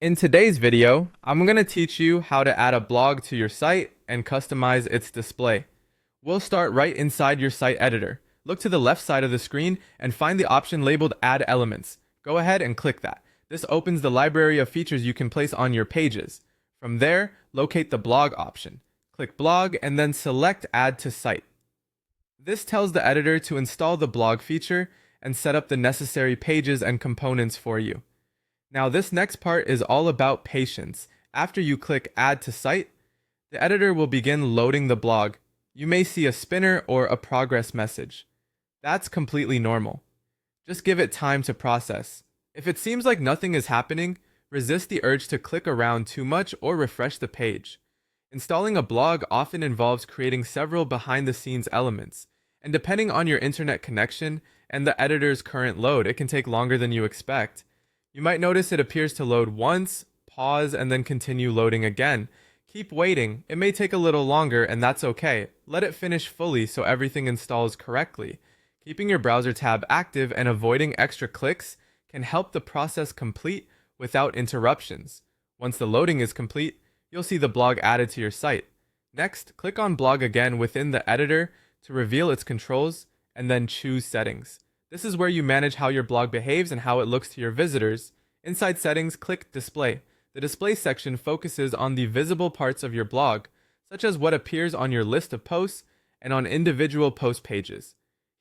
In today's video, I'm going to teach you how to add a blog to your site and customize its display. We'll start right inside your site editor. Look to the left side of the screen and find the option labeled Add Elements. Go ahead and click that. This opens the library of features you can place on your pages. From there, locate the blog option. Click Blog and then select Add to Site. This tells the editor to install the blog feature and set up the necessary pages and components for you. Now this next part is all about patience. After you click Add to Site, the editor will begin loading the blog. You may see a spinner or a progress message. That's completely normal. Just give it time to process. If it seems like nothing is happening, resist the urge to click around too much or refresh the page. Installing a blog often involves creating several behind-the-scenes elements, and depending on your internet connection and the editor's current load, it can take longer than you expect. You might notice it appears to load once, pause, and then continue loading again. Keep waiting. It may take a little longer, and that's okay. Let it finish fully so everything installs correctly. Keeping your browser tab active and avoiding extra clicks can help the process complete without interruptions. Once the loading is complete, you'll see the blog added to your site. Next, click on Blog again within the editor to reveal its controls, and then choose Settings. This is where you manage how your blog behaves and how it looks to your visitors. Inside Settings, click Display. The Display section focuses on the visible parts of your blog, such as what appears on your list of posts and on individual post pages.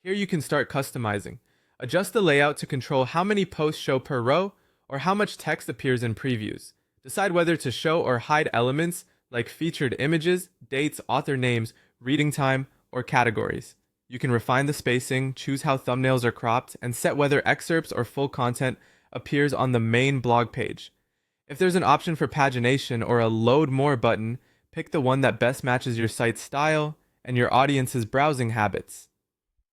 Here you can start customizing. Adjust the layout to control how many posts show per row or how much text appears in previews. Decide whether to show or hide elements like featured images, dates, author names, reading time, or categories. You can refine the spacing, choose how thumbnails are cropped, and set whether excerpts or full content appears on the main blog page. If there's an option for pagination or a Load More button, pick the one that best matches your site's style and your audience's browsing habits.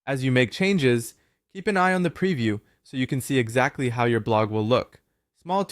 As you make changes, keep an eye on the preview so you can see exactly how your blog will look. Small